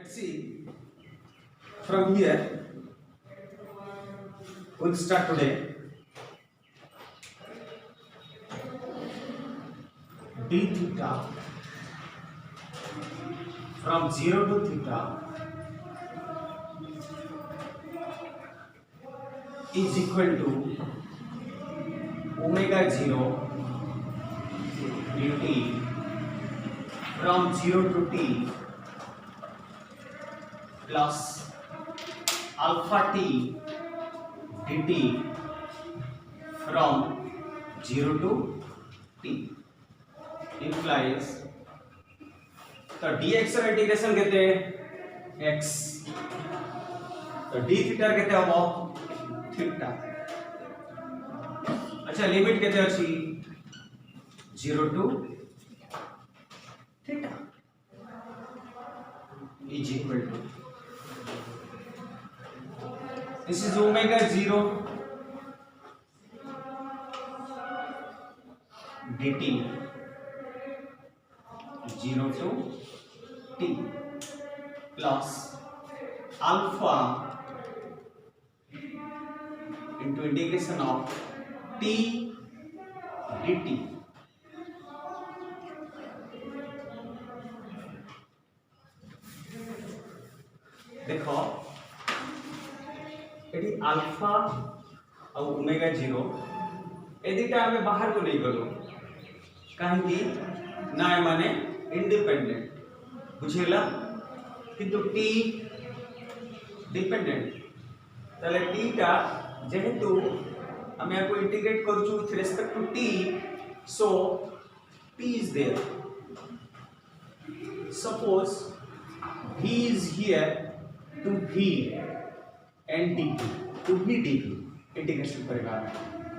Let's see from here. We'll start today. D theta from 0 to theta is equal to omega 0 dt from 0 to t plus alpha t dt from 0 to t implies तो dx का integration कहते हैं x तो d theta कहते हैं वो theta अच्छा limit कहते हैं अच्छी 0 to theta is equal to this is omega 0 dt 0 to t plus alpha into integration of t dt देखो ये अल्फा और ओमेगा 0 ए दिटा हमें बाहर को नहीं गलो कहीं ना माने इंडिपेंडेंट बुझेला किंतु टी डिपेंडेंट ताले टी का जेहेतु हम यहाँ को इंटीग्रेट करचु with respect to T so T is there suppose v is here to v and dt to v dt integration करेगा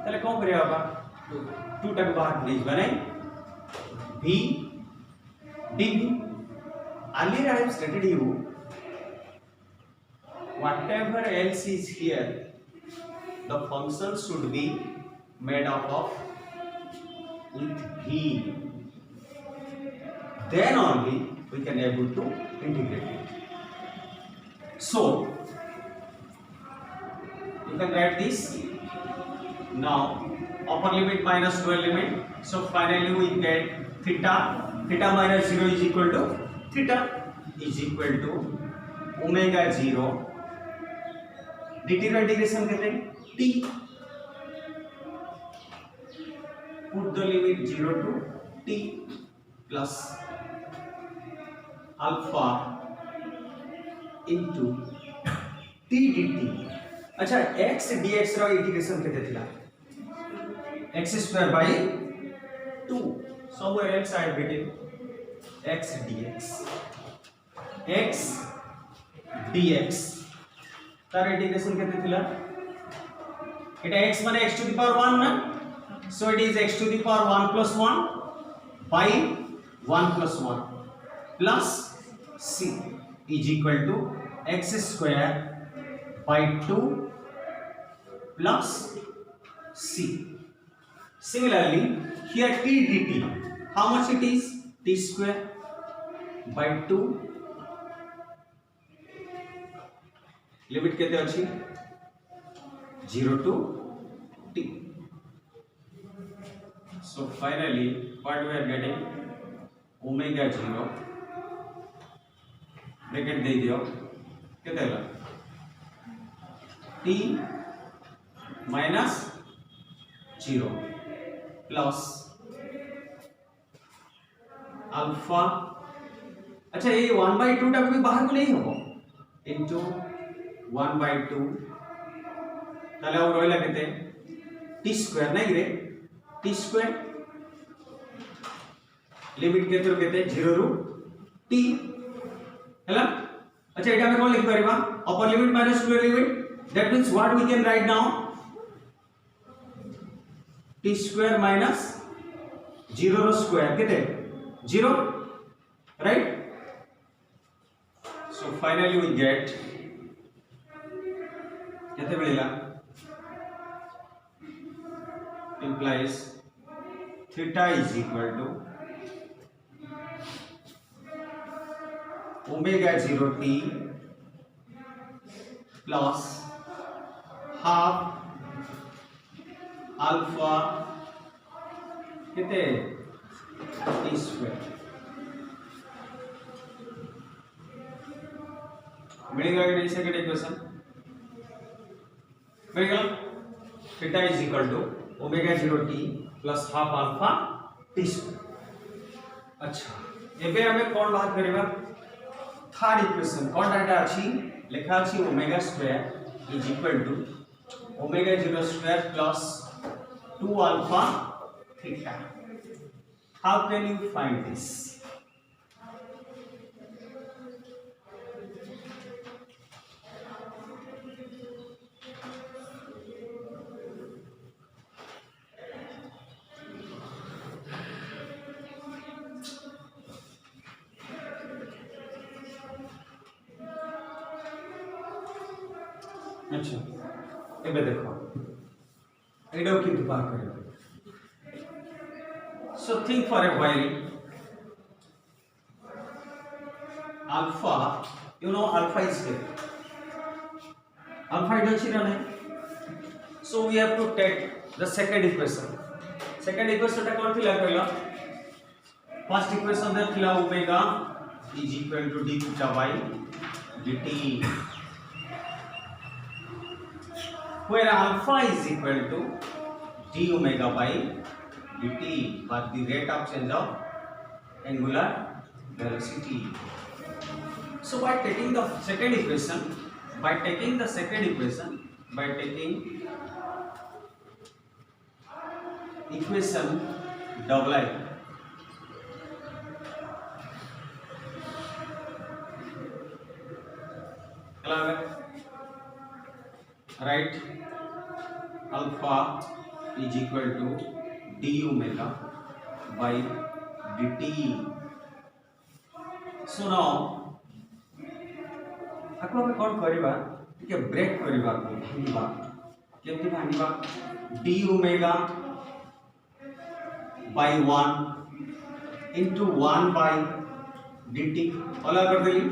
ताले कौन करेगा बाबा 2 तक बाहर नहीं बने v dv earlier I have stated you whatever else is here the function should be made up of with v then only we can able to integrate it so you can write this now upper limit minus lower limit so finally we get theta minus 0 is equal to theta is equal to omega 0 dt का integration कहते हैं t put the limit 0 to t plus alpha into t dt अच्छा x dx रा integration कहते थिला x square by 2 somewhere else I have written x dx x dx तार integration कहते थिला एटा x माने x to the power 1 ना so it is x to the power 1 plus 1 by 1 plus 1 plus c is equal to x square by 2 plus c similarly here t dt how much it is t square by 2 limit कहते अच्छी 0 to t so finally what we are getting omega 0 bracket दे दियो कहते हैं t minus 0 plus alpha अच्छा ये 1/2 तक भी बाहर को नहीं हो इनटू 1/2 ताले और रोइला कहते t स्क्वायर नहीं रे t स्क्वायर लिमिट कहते हैं 0 रू t हैला अच्छा एटा में कौन लिख परिबा upper limit minus lower limit that means what we can write now t square minus 0 रो स्क्वायर कितने 0 right so finally we get कितने मिलेगा implies theta is equal to omega 0 t plus half alpha कितने t square मिलेगा कि नहीं second equation मिलेगा theta is equal to omega 0 t plus half alpha t square. अच्छा एबे हमें कोन बात करिबा थर्ड इक्वेशन कोन डाटा अछि लिखा अछि omega square is equal to omega 0 square plus 2 alpha theta. How can you find this? अच्छा एबे देखो एडो की दुपा करियो so think for a while alpha you know alpha is here alpha is here so we have to take the second equation ta kon thila कहला first equation there thila omega is equal to d theta by dt where alpha is equal to d omega by dt but the rate of change of angular velocity. So by taking the second equation by taking equation double I right alpha is equal to d omega by dt. So now आको हमें कौन करिबा के break करिबा को भांगीबा केमति भांगीबा d omega by 1 into 1 by dt अलग कर देली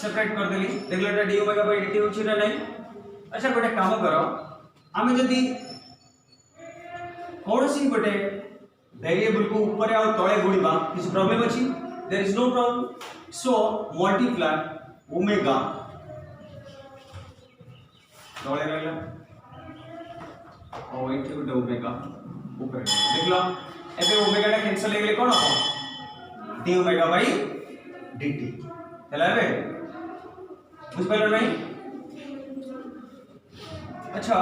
separate कर देली देखलटा d omega by dt होछि ना नहीं। अच्छा गोटे काम करो आमे जदी कौनसी गोटे वेरिएबल को ऊपर आ तळे गुणीबा किछ प्रॉब्लम अछि there is no problem so multiply omega तळे रहला और इनटू द ओमेगा ऊपर देखलो एबे ओमेगा टा कैंसिल हे गेले कोन हो डी ओमेगा बाय डीटी हैला एबे बुझ पालो नहीं। अच्छा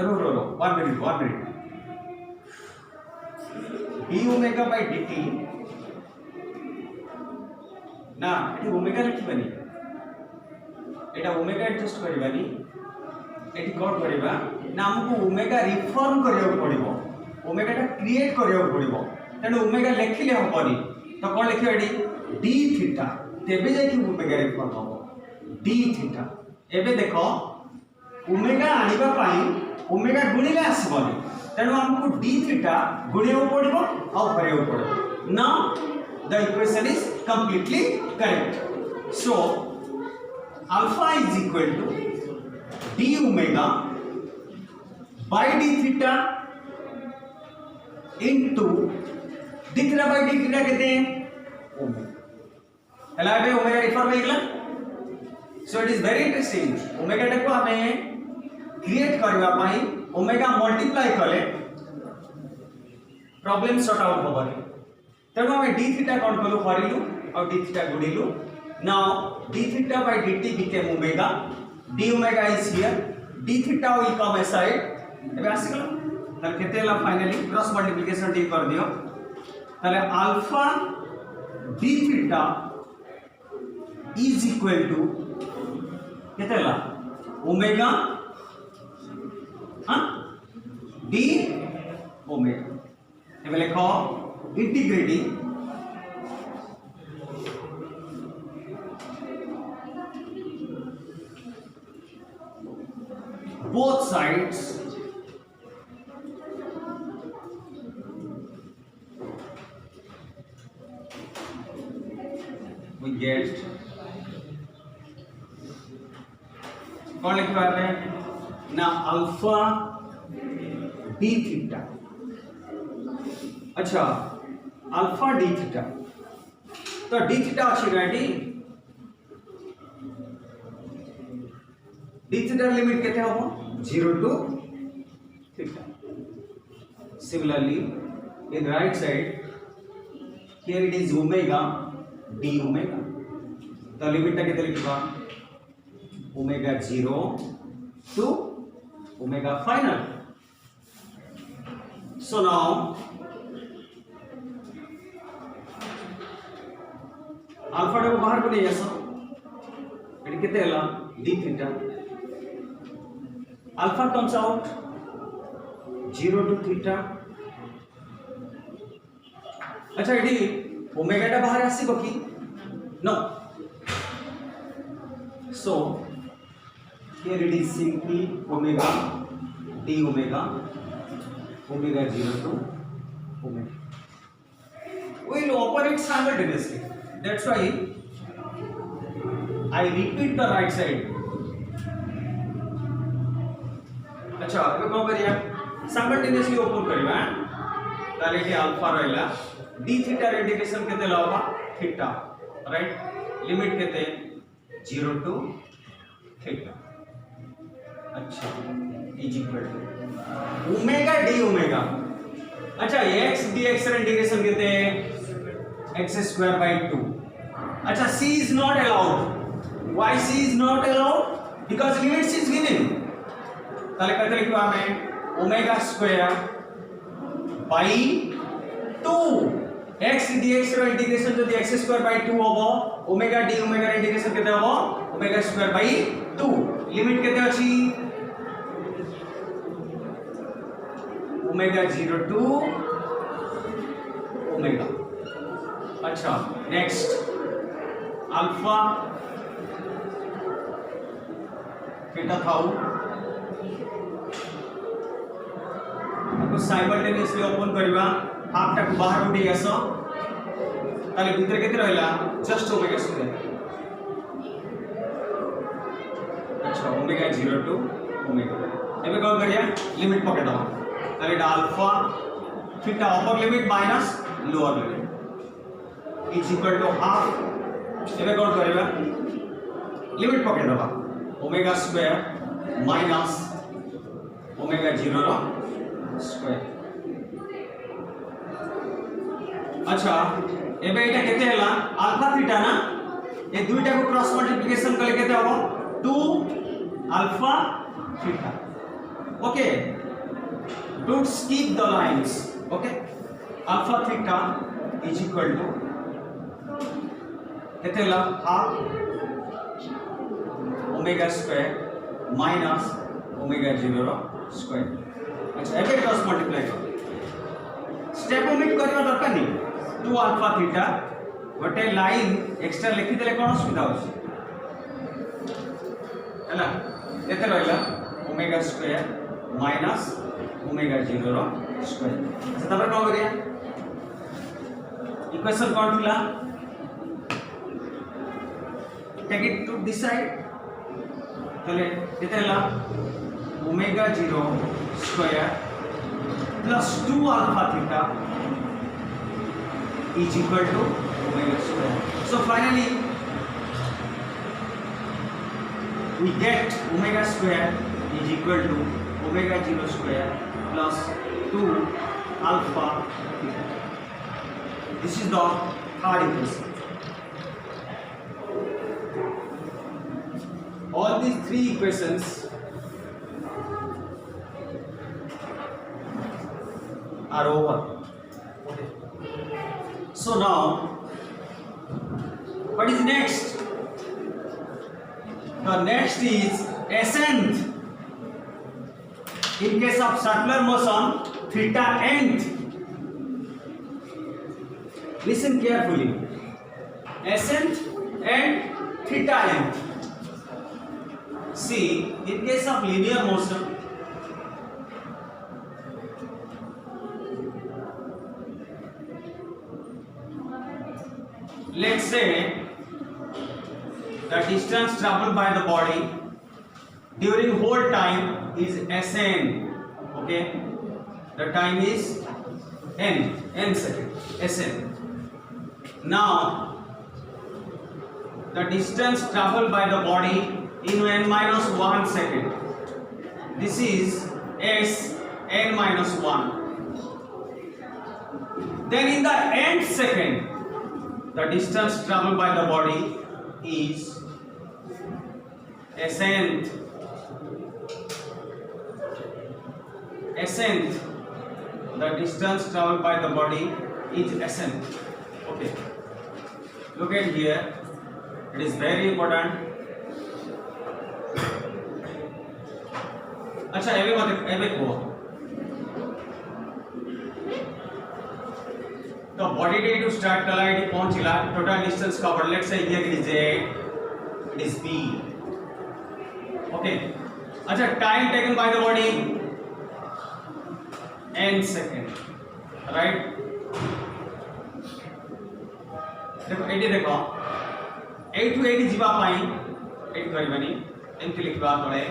रो 1 minute d omega by dt ना एटी ओमेगा लिखिबानी एटा ओमेगा एडजस्ट करिबानी एटी कोड करिबा ना हमको ओमेगा रिफॉर्म करियो पड़िबो ओमेगा टा क्रिएट करियो पड़िबो तने ओमेगा लिखिले होबनी तो कोन लिखियो एटी d थीटा तेबे जाय कि ओमेगा रिफॉर्म होबो d थीटा। एबे देखो ओमेगा आनिबा पाई ओमेगा गुणिले आसीबनी तेणु हमको d थीटा गुणियो पड़िबो और करियो पड़िबो now the equation is completely correct. So alpha is equal to d omega by d theta into d theta by d theta कहते हैं ओमेगा हला बे ओमेगा रिफॉर्म हो गला। So it is very interesting omega टा को हमें create करबा पाई ओमेगा मल्टीप्लाई कले प्रॉब्लम सॉर्ट आउट होबनी तेणु हमें d थीटा कोन कलु हरिलु और d थीटा गुणिलु now d theta by dt became omega d omega is here d theta will come aside एबे आसी गलो त केते ला फाइनली क्रॉस मल्टीप्लिकेशन टी कर दियो ताले alpha d theta is equal to केते ला ओमेगा d ओमेगा एबे लिखो integrating both sides we get कौन लिखवा है ना अल्फा डी थीटा। अच्छा अल्फा डी थीटा तो डी थीटा अच्छी गाड़ी डी थीटा लिमिट कहते हो 0 to theta. Similarly in right side here it is omega d omega the limit टा कितने लिखा omega 0 to omega final. So now alpha टा को बाहर को नहीं ऐसा ये कितने ला d theta alpha comes out 0 to theta. अच्छा ये ओमेगा टा बाहर आसी बकी no so here it is simply omega d omega omega 0 to omega will operate simultaneously. That's why I repeat the right side. अच्छा अब कौन करिया साइमल्टेनियसली ओपन करिवा ताले के अल्फा रहला d थीटा इंटीग्रेशन केते लावा थीटा राइट लिमिट केते 0 to theta. अच्छा is equal to omega d omega. अच्छा x dx इंटीग्रेशन केते x² / 2. अच्छा c is not allowed. Why c is not allowed? Because limits is given. ताले कहते लिखवा में omega square by 2 x dx ର इंटीग्रेशन जदि x² / 2 होबो ओमेगा d ओमेगा इंटीग्रेशन केते होबो ओमेगा स्क्वायर बाई 2 लिमिट केते अछि ओमेगा 0 to ओमेगा. अच्छा नेक्स्ट अल्फा थीटा थाउ साइमल्टेनियसली ओपन करबा हाफ टा बाहर उठी आसो ताले भीतर केते रहला जस्ट ओमेगा स्क्वायर. अच्छा ओमेगा 0 to ओमेगा एबे कोन करिया लिमिट पकड़ दवा ताले alpha theta upper limit minus lower limit is equal to half एबे कोन करबा लिमिट पकड़ दवा ओमेगा स्क्वायर माइनस ओमेगा 0 रो स्क्वायर. अच्छा एबे एटा केते हला अल्फा थीटा ना ए दुईटा को क्रॉस मल्टीप्लिकेशन करले केते होबो 2 alpha theta. Okay don't skip the lines. Okay alpha theta is equal to केते हला half omega square minus omega 0 रो स्क्वायर. अच्छा एबे क्रॉस मल्टीप्लाई कर स्टेप ओमिट करबा दरकार नहीं 2 अल्फा थीटा गोटे लाइन एक्स्ट्रा लिखि देले कोन सुविधा होसी हैला एते रहला ओमेगा स्क्वायर माइनस ओमेगा 0 रो स्क्वायर. अच्छा तबे कोन करिया इक्वेशन कोन थिला take it to this side तले एते रहला omega 0 square plus 2 alpha theta is equal to omega square. So finally we get omega square is equal to omega 0 square plus 2 alpha theta. This is the third equation. All these three equations are over. Okay. So now what is next? The next is ascent. In case of circular motion, theta nth. Listen carefully. Ascent and theta nth. See, in case of linear motion, let's say the distance traveled by the body during whole time is Sn. Okay, the time is n second, Sn. Now the distance traveled by the body in n minus 1 second, this is S n minus 1. Then in the nth second, the distance traveled by the body is Snth. The distance traveled by the body is Snth. Okay, look at here, it is very important. अच्छा एवे को तो body डे टू start कला इट पहुंचला total distance cover let's say here it is b. Okay, अच्छा time taken by the body n second, right. देखो एटी देखो 8 to 8 जीवा पाई 8 करबनी एमती लिखबा तळे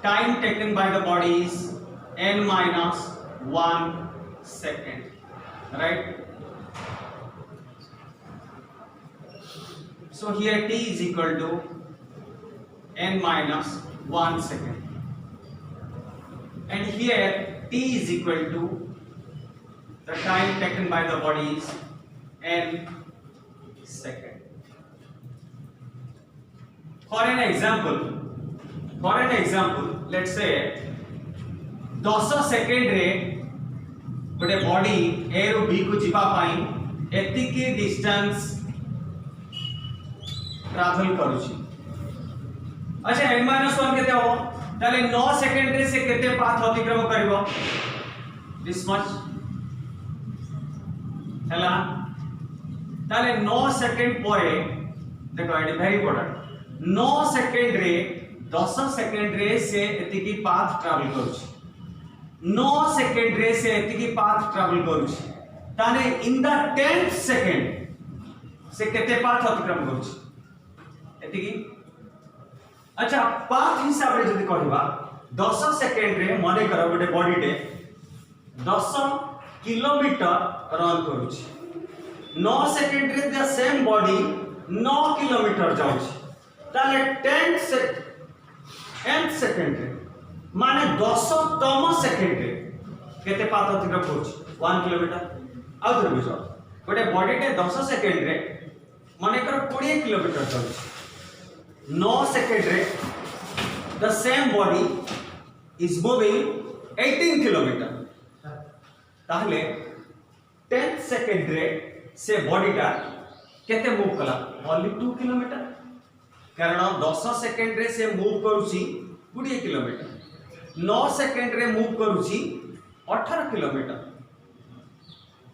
time taken by the body is n minus 1 second, right? So here t is equal to n minus 1 second, and here t is equal to the time taken by the body is n second. For an example, let's say 10 second रे गोटे body ए रु B को जीवा पाई एतिकी distance travel करूची. अच्छा n - 1 केते हो ताले 9 सेकेंड रे से केते पाथ अतिक्रम करबो दिस मच हला. ताले 9 सेकेंड परे देखो इट वेरी इंपोर्टेंट. 9 सेकेंड रे 10 सेकेंड रे से एतिकी पाथ ट्रैवल करूची. 9 सेकेंड रे से एतिकी पाथ ट्रैवल करूची ताने इन द 10th सेकेंड से केते पाथ अतिक्रम करूची एतिकी. अच्छा पाथ हिसाब रे जदी कहबा 10 सेकेंड रे मने करो गोटे बॉडी टे 10 किलोमीटर रन करूची. 9 सेकेंड रे द सेम बॉडी 9 किलोमीटर जाउची ताले 10th सेकेंड रे माने 10तम सेकेंड रे केते पाथ अतिक्रम करूची 1 किलोमीटर. आउ थोड़ी बुझो गोटे बॉडी टे 10 सेकेंड रे माने कर 20 किलोमीटर जाउची. 9 सेकेंड रे the same body is moving 18 kilometre. ताहले 10th सेकेंड रे से बॉडी टा केते मूव कला ओनली 2 किलोमीटर कारण 10 सेकेंड रे से मूव करूची 20 किलोमीटर. 9 सेकेंड रे मूव करूची 18 किलोमीटर.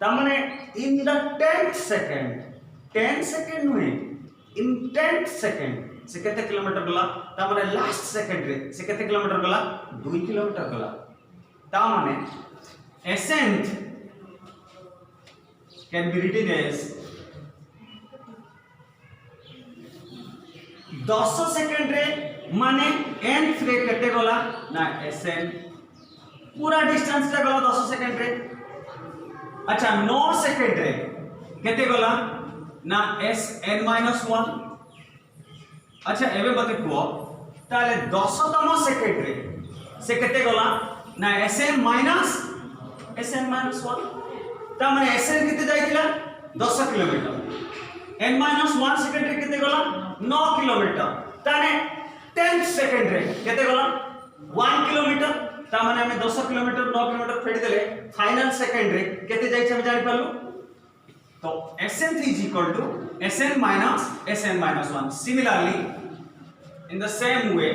ता माने in the 10th second 10 second नुहे इन 10th सेकेंड से केते किलोमीटर गला ता माने लास्ट सेकेंड रे से केते किलोमीटर गला 2 किलोमीटर गला. ता माने ascent can be written as 10 second रे माने nth रे केते गला ना Sn पूरा डिस्टेंस रे गला 10 सेकेंड रे. अच्छा 9 सेकेंड रे केते गला ना Sn - 1. अच्छा एबे बते को ताले 10तम सेकेंड रे से केते गला ना Sn - 1. ता माने Sn केते जाइतिला 10 किलोमीटर. n - 1 सेकेंड रे केते गला 9 किलोमीटर. ताने 10th सेकेंड रे केते गला 1 किलोमीटर. ता माने हमें 10 किलोमीटर 9 किलोमीटर फेडी देले फाइनल सेकेंड रे केते जाई हम जानि परलु. तो Sn3 is equal to Sn minus Sn minus 1. Similarly, in the same way,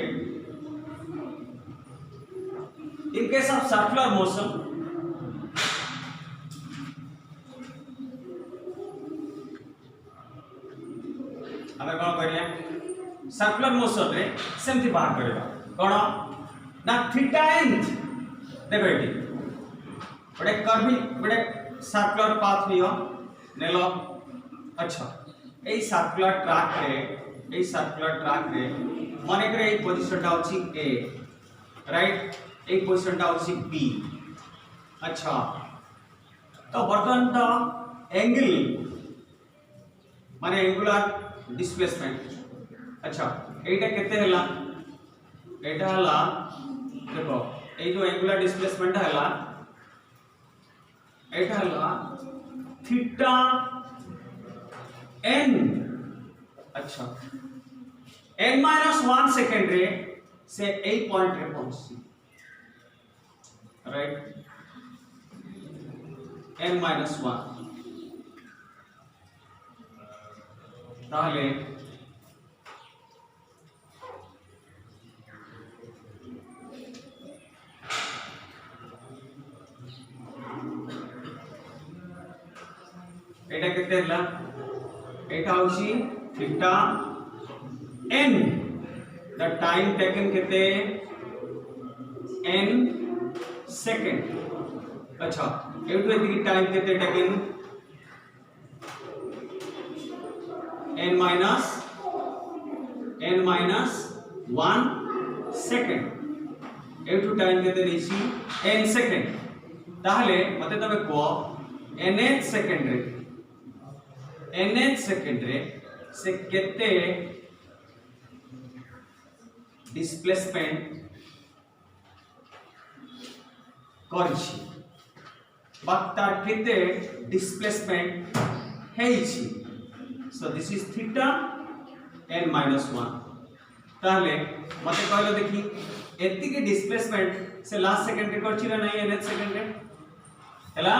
in case of circular motion, हमें कौन करिया सर्कुलर मोशन रे सेमती बाहर करबा कोन ना थीटा nth. देखो एटी बड़े कर्वी बड़े सर्कुलर पाथ लियो नेलो. अच्छा ए सर्कुलर ट्रैक रे মনে করে এই পজিশনটা হচ্ছে এ, রাইট, এই পজিশনটা হচ্ছে বি। আচ্ছা, তো বর্তমান তো অ্যাঙ্গেল মানে এঙ্গুলার ডিসপ্লেসমেন্ট। আচ্ছা, এইটা কেতে হলা, এটা হলা দেখো এই যে এঙ্গুলার ডিসপ্লেসমেন্ট হলা, এটা হলা থিটা n। अच्छा n-1 सेकेंड रे से এই পয়েন্টে পৌঁছছি, রাইট, n-1 তাহলে এটা কেতে হলা, এটা হচ্ছে theta n, the time taken কেতে n সেকেন্ড। আচ্ছা, এইটু এদিকে টাইম কেতে taken n-1 সেকেন্ড, এইটু টাইম কেতে দিছি n সেকেন্ড। তাহলে মতে তবে কো nth সেকেন্ড রে से केते डिस्प्लेसमेंट करछि बा तार केते डिस्प्लेसमेंट हेछि। So this is theta n-1। ताहले मते कहलो देखि एति के डिस्प्लेसमेंट से लास्ट सेकंड रे करछि ना नहीं nth सेकंड रे हला,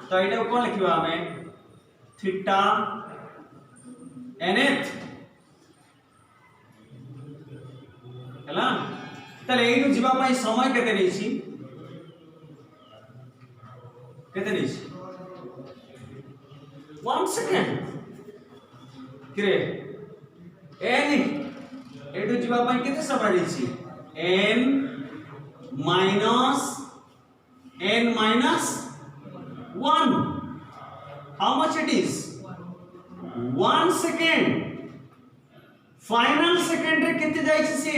तो एटा कोन लिखिबा हमें थीटा nth हला। ताले एइनु जिबा पई समय केते नेछि, केते नेछि 1 सेकेंड किरे n एइनु जिबा पई केते समय नेछि n-1। How much it is 1 second. Final second रे केते जाइछि से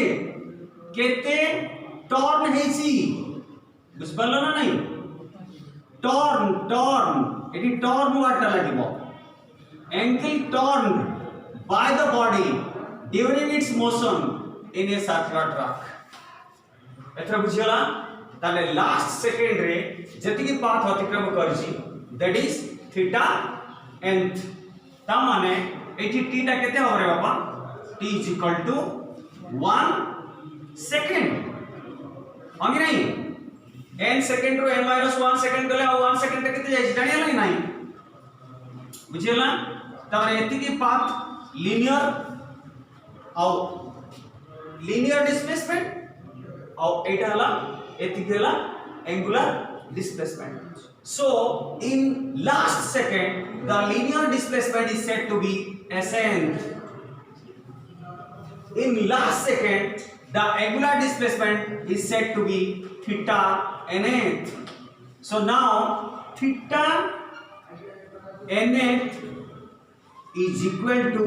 केते टर्न हेछि, बुझ पालो ना नहीं, टर्न एटी टर्न वाटा लागिबो, angle turn by the body during its motion in a circular track. एथरा बुझियला। ताले लास्ट सेकेंड रे जति की पाथ अतिक्रम करछि दैट इज थीटा nth। ता माने एटी t टा केते हो रे बाबा, t is equal to 1 second होगी नहीं, n second row n-1 second गले 1 सेकेंड टा केते जाई जानियला नहीं, बुझियला। तारे एति की पाथ लीनियर डिस्प्लेसमेंट और एटा हला एति केला angular displacement. So in last second the linear displacement is said to be Sn. In last second the angular displacement is said to be theta nth. So now theta nth is equal to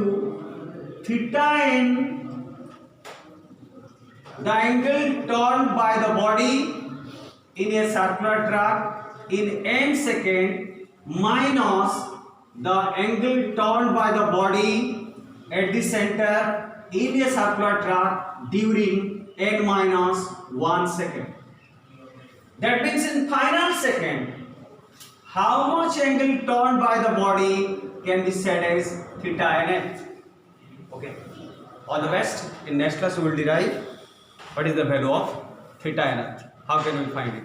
theta n, the angle turned by the body in a circular track in n second minus the angle turned by the body at the center in a circular track during n-1 second. That means in final second how much angle turned by the body can be said as theta nth. Okay, all the best. In next class we will derive what is the value of theta nth. How can we find it?